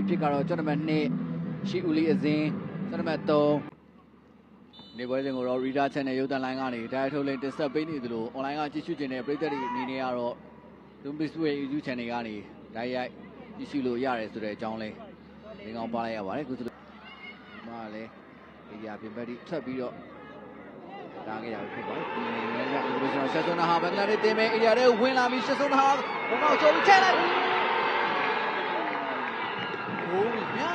ဖြစ်ကတော့ကျွန်တော်2ရှိဦးလေးအစင်းကျွန်တော်3နေပွဲစဉ်ကိုတော့ Reader Channel ရုပ်သံလိုင်းကနေတိုက်ထုတ်လင်းတင်ဆက်ပေးနေသလို online ကကြည့်ရှုခြင်းနဲ့ပရိသတ်တွေအနေနဲ့ကတော့ Lumbiswe YouTube Channel ကနေတိုက်ရိုက်ကြည့်ရှုလို့ရတယ်ဆိုတဲ့အကြောင်းလေးသင်ကောင်းပါလိုက်ရပါတယ်ခုဆိုတော့မှလည်းဒီရာပြင်ပတိဆက်ပြီးတော့လာခဲ့ရပြီဖြစ်ပါတယ်ဒီနေ့က International ဆက်စွန်းဟာဘင်္ဂလားဒေ့ရှ်တင်မဲ့ area တွေဝင်လာပြီးဆက်စွန်းဟာဘုံတော့ကျုံထည့်လိုက်ဟိုးဗျာ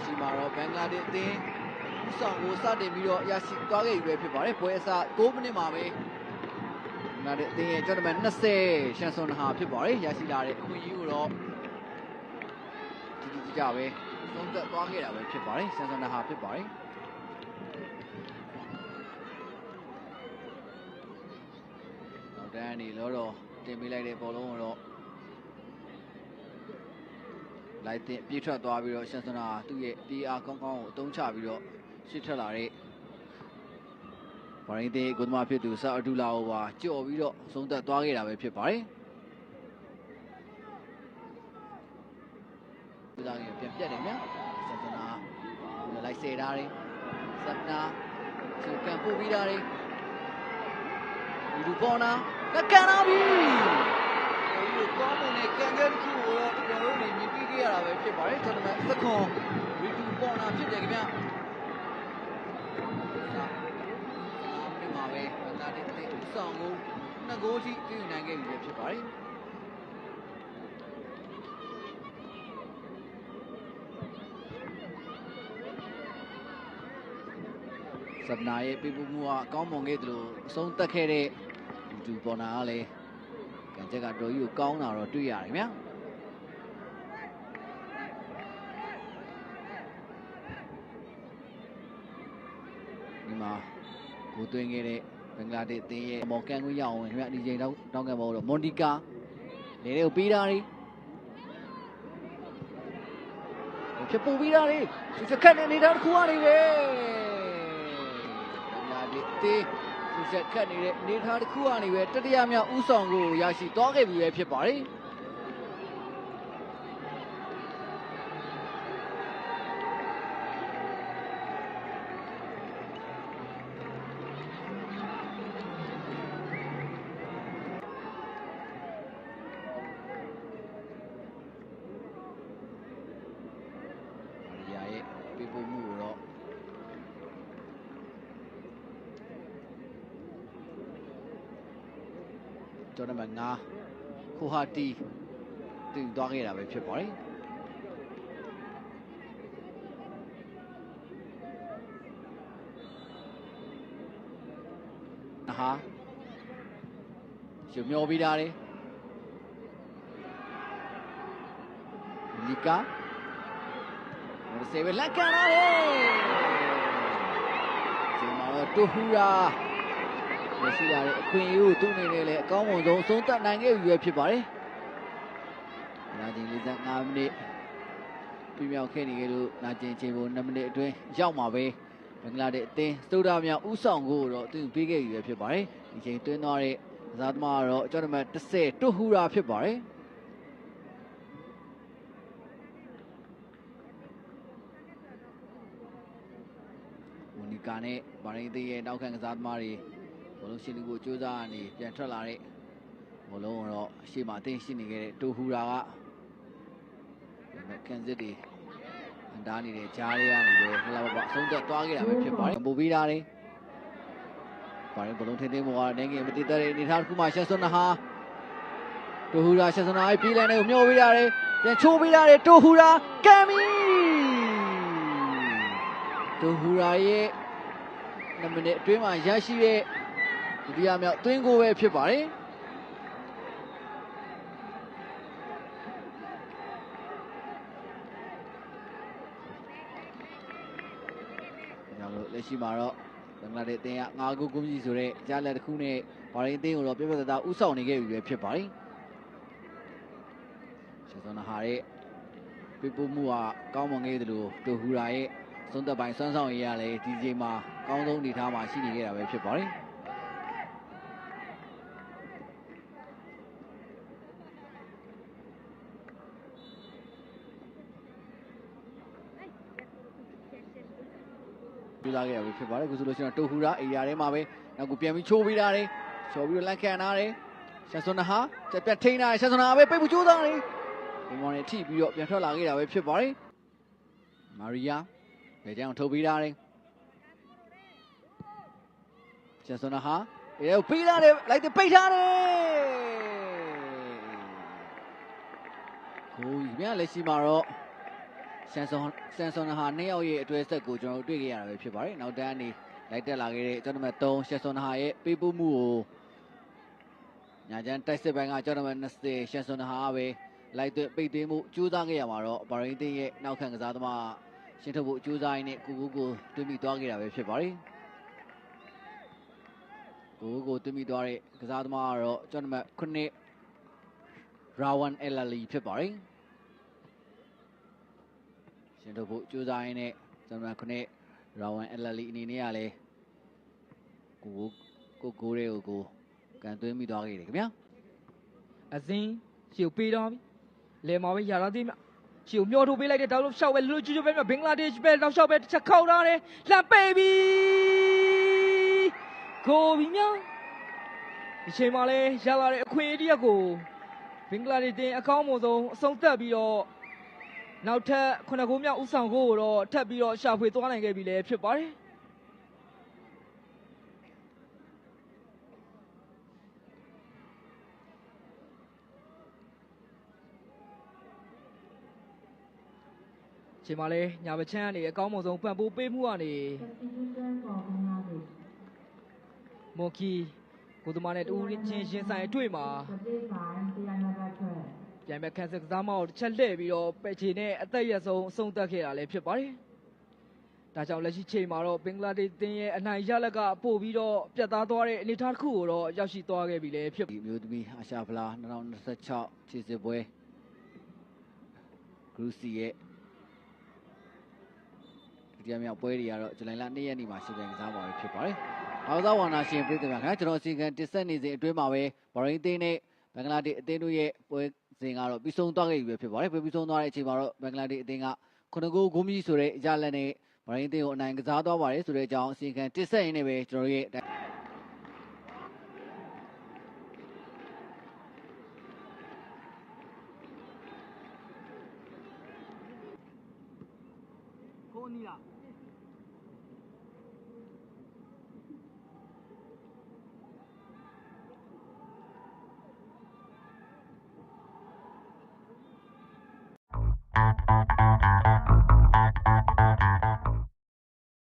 ဒီမှာတော့ဘင်္ဂလားဒေ့ရှ်တင်ဆောင်ကိုစတင်ပြီးတော့ရရှိသွားခဲ့ပြီပဲဖြစ်ပါတယ်ပွဲအစ9မိနစ်မှာပဲနားတဲ့အသင်းရဲ့ကျွန်တော်们20ရှန်စွန်ဟာဖြစ်ပါတယ်ရရှိလာတဲ့အခွင့်အရေးကိုတော့ကြပဲသုံးသက်သွားခဲ့တာပဲဖြစ်ပါတယ်ရှန်စွန်ဟာဖြစ်ပါတယ်နောက်တန်းနေတော့တင်ပေးလိုက်တဲ့ဘောလုံးကိုတော့လိုက်တင်ပြေးထွက်သွားပြီးတော့ရှန်စွန်ဟာသူ့ရဲ့ပြေးအားကောင်းကောင်းကိုအသုံးချပြီးတော့ရှစ်ထက်လာတဲ့ဘာရင်းတဲ့ဂုဏ်မဖြစ်သူဆာအဒူလာကိုပါကြော်ပြီးတော့ဆုံးသက်သွားခဲ့တာပဲဖြစ်ပါတယ်ဒီသားကြီးပြန်ပြတ်တယ်နော်ဆန်စနာလိုက်စေတာတွေစပနာသူကန်ပို့ပြီးတာတွေဒီလူပေါ်နာလက်ကန်လာပြီဒီကောင်းမွန်တဲ့ကန်ကဲတစ်ခုကိုတော့ကျွန်တော်တို့မြင်တွေ့ခဲ့ရတာပဲဖြစ်ပါတယ်ကျွန်တော်စကွန်ဒီလူပေါ်နာဖြစ်တယ်ခင်ဗျာဆောင်ကို2ဂိုးထိပြုနိုင်ခဲ့ပြီဖြစ်ပါတယ်စပနာရဲ့ပြပမှုကအကောင်းမွန်ခဲ့သလိုအဆုံးသက်ခဲ့တဲ့ဒီပေါ်နာကလည်းကံချက်ကတော်ကြီးကိုကောင်းတာတော့တွေ့ရတယ်ဗျာဒီမှာကိုသွင်းခဲ့တဲ့ဘင်္ဂလားဒေ့ရှ်အသင်းရဲ့မော်ကန်ကိုရအောင်ခင်ဗျဒီချိန်တောင်းကန်ပေါ်တော့မွန်ဒီကာလေတွေကိုပြီးတာတွေဖြစ်ပူပြီးတာတွေသူစခတ်နေနေတာတစ်ခုကနေပဲဘင်္ဂလားဒေ့ရှ်အသင်းသူစခတ်နေတဲ့အနေထားတစ်ခုကနေပဲတတိယမြောက်ဥဆောင်ကိုရရှိသွားခဲ့ပြီပဲဖြစ်ပါတယ်ကျွန်တော်ငါခိုဟာတီတင်သွားခဲ့တာပဲဖြစ်ပါတယ်ဟာရှုံမျောပြီးတာလေလီကာဆေဝလက်ကန်လာလေဒီမှာတော့တူဟူရာရှိလာတဲ့အခွင့်အရေးကိုသူ့အနေနဲ့လည်းအကောင်းဆုံးဆုံးသက်နိုင်ခဲ့ပြီပဲဖြစ်ပါတယ်။နာကျင်45မိနစ်ပြမြောက်ခဲ့နေကြလို့နာကျင်ချိန်ပုံ2မိနစ်အတွင်းရောက်မှာပဲဘင်္ဂလားဒေ့ရှ်အသင်းစတိုဒါမြောက်ဥဆောင်ကိုတော့သူပေးခဲ့ပြီပဲဖြစ်ပါတယ်။ဒီချိန်တွင်းသွားတဲ့ကစားသမားကတော့ကျွန်တော်们10တူဟူရာဖြစ်ပါတယ်။ဝန်ဒီကာနဲ့ဘာရင်းသေးရဲ့နောက်ခံကစားသမားတွေဘောလုံးရှင်လူကိုကြိုးစားနေပြန်ထွက်လာတဲ့ဘောလုံးတော့အရှိမအသိရှိနေခဲ့တဲ့တူဟူရာကကန်စစ်တွေအန်တားနေတဲ့ဂျားတွေကနေပဲလှလာပါအဆုံးသက်သွားခဲ့တာပဲဖြစ်ပါတယ်ပို့ပြီးတာလေဘာရင်ဘောလုံးထင်းထင်းပေါ်ကနိုင်ငံမတည်တဲ့အနေထားတစ်ခုမှရှက်စွန်းဟာတူဟူရာရှက်စွန်းဟာပြေးလန်းနေကိုမျောပေးတာလေပြန်ချိုးပေးတာလေတူဟူရာကမ်မီတူဟူရာရဲ့2မိနစ်အတွင်းမှာရရှိတဲ့ဒုတိယမြောက်သွင်းကိုပဲဖြစ်ပါတယ်။နောက်လို့လက်ရှိမှာတော့ဘင်္ဂလားဒေ့ရှ်အသင်းက9ဂိုးကြီးဆိုတဲ့ကြားလက်တစ်ခုနဲ့ဘာရင်းအသင်းကိုတော့ပြပြသားသားဥဆောင်နေခဲ့ပြီပဲဖြစ်ပါတယ်။ရှေ့ဆုံးဟာရဲ့ပြပမှုကကောင်းမွန်ခဲ့တယ်လို့တူဟူရာရဲ့သုံးသက်ပိုင်းစွမ်းဆောင်ရည်ရလဲဒီချိန်မှာကောင်းဆုံးအနေထားမှာရှိနေခဲ့တာပဲဖြစ်ပါတယ်။ ကြိုးစားခဲ့ရပြီဖြစ်ပါတယ်အခုဆိုလို့ရှိရင်တိုဟူရာအေရီယာထဲမှာပဲနောက်ကိုပြန်ပြီးချိုးပေးတာတယ်ချော်ပြီးတော့လက်ခံထားတယ်ရှန်စွန်နာဟာချက်ပြတ်ထိန်းထားတယ်ရှန်စွန်နာပဲပိတ်ဖို့ကြိုးစားတယ်ဒီမောင်နဲ့ထိပြီးတော့ပြန်ထွက်လာခဲ့တာပဲဖြစ်ပါတယ်မာရီယာဘယ်ကြောင်ထုတ်ပေးထားတယ်ရှန်စွန်နာဟာအေးပေးထားတယ်လိုက်တယ်ပိတ်ထားတယ်ကိုကြီးမြန်လက်ရှိမှာတော့ဆန်ဆွန်ဟာ2ယောက်ရဲ့အတွဲဆက်ကိုကျွန်တော်တို့တွေ့ခဲ့ရတာပဲဖြစ်ပါတယ်နောက်တန်းကနေလိုက်တက်လာခဲ့တဲ့ကျွန်တော်နံပါတ်3ရှန်ဆွန်ဟာရဲ့ပေးပို့မှုကိုညာချမ်းတိုက်စစ်ပိုင်းကကျွန်တော်နံပါတ်20ရှန်ဆွန်ဟာပဲလိုက်တဲ့ပိတ်သိမ်းမှုကြိုးစားခဲ့ရမှာတော့ဘာရင်းသိန်းရဲ့နောက်ခံကစားသမားရှင်းထုတ်ဖို့ကြိုးစားရင်းနဲ့ကိုတွေ့မိသွားခဲ့တာပဲဖြစ်ပါတယ်ကိုတွေ့မိသွားတဲ့ကစားသမားကတော့ကျွန်တော်နံပါတ်9ရာဝန်အယ်လာလီဖြစ်ပါတယ်ရှင်းထုတ်ဖို့ကြိုးစားရင်းနဲ့ကျွန်တော်ခုနှစ်ရာဝန်အယ်လာလီအနေနဲ့ကလည်းကိုတွေကိုကန်သွင်းမိသွားခဲ့တယ်ခင်ဗျာအစင်းရှီကိုပေးတော့ပြီလေမော်ပဲရာလာသေးမြရှီကိုမျောထုတ်ပေးလိုက်တဲ့တောက်လို့ရှောက်ပဲလူကျွတ်ပဲဘင်္ဂလားဒေ့ရှ်ပဲတောက်ရှောက်ပဲတစ်ချက်ခောက်ထားတယ်လှမ်းပိတ်ပြီကိုပြီမြဒီချိန်မှာလဲရလာတဲ့အခွင့်အရေးတစ်ကိုဘင်္ဂလားဒေ့ရှ်အကောင်းဆုံးအဆုံးသတ်ပြီးတော့နောက်ထပ်9ဂိုးမြောက်ဦးဆောင်ကိုတော့ထပ်ပြီးတော့ရှာဖွေသွားနိုင်ခဲ့ပြီလည်းဖြစ်ပါတယ်ချိန်မှာလဲညာဘချမ်းကနေအကောင်းဆုံးပံ့ပိုးပေးမှုကနေမော်ကီကိုသမားနဲ့တူချင်းရှင်ဆိုင်အတွေ့မှာပြန်မဲ့ခန်းစစ်ကစားမအောင်တစ်ချက်လှည့်ပြီးတော့ပဲချေနဲ့အသက်ရဆုံးအဆုံးသတ်ခဲ့တာလည်းဖြစ်ပါတယ်။ဒါကြောင့်လက်ရှိချိန်မှာတော့ဘင်္ဂလားဒေ့ရှ်တင်းရဲ့အနိုင်ရလက်ကပို့ပြီးတော့ပြတ်သားသွားတဲ့အနေအထားတစ်ခုကိုတော့ရောက်ရှိသွားခဲ့ပြီလည်းဖြစ်ဒီမျိုးသမီးအာရှဖလား2026ခြေစစ်ပွဲဂရုစီရဲ့ဒုတိယမြောက်ပွဲတွေကတော့ဇူလိုင်လ2ရက်နေ့မှာရှင်းပြကစားပါပဲဖြစ်ပါတယ်။အားကစားဝါနာရှင်ပြည်သူများခင်ဗျာကျွန်တော်အစီအကံတင်ဆက်နေစဉ်အတွင်းမှာပဲဘော်ရင်းတင်းနဲ့ဘင်္ဂလားဒေ့ရှ်အသင်းတို့ရဲ့ပွဲစဉ်ကတော့ပြီးဆုံးသွားခဲ့ပြီပဲဖြစ်ပါတယ်ပြီးဆုံးသွားတဲ့အချိန်မှာတော့ဘင်္ဂလားဒေ့ရှ်အသင်းက9ဂိုးမြီးဆိုတဲ့ရလက်နဲ့ဘော်ရင်းတင်းကိုအနိုင်ကစားသွားပါတယ်ဆိုတဲ့အကြောင်းအစီအကံတင်ဆက်ရင်းနဲ့ပဲကျွန်တော်ရဲ့ကိုနီလာ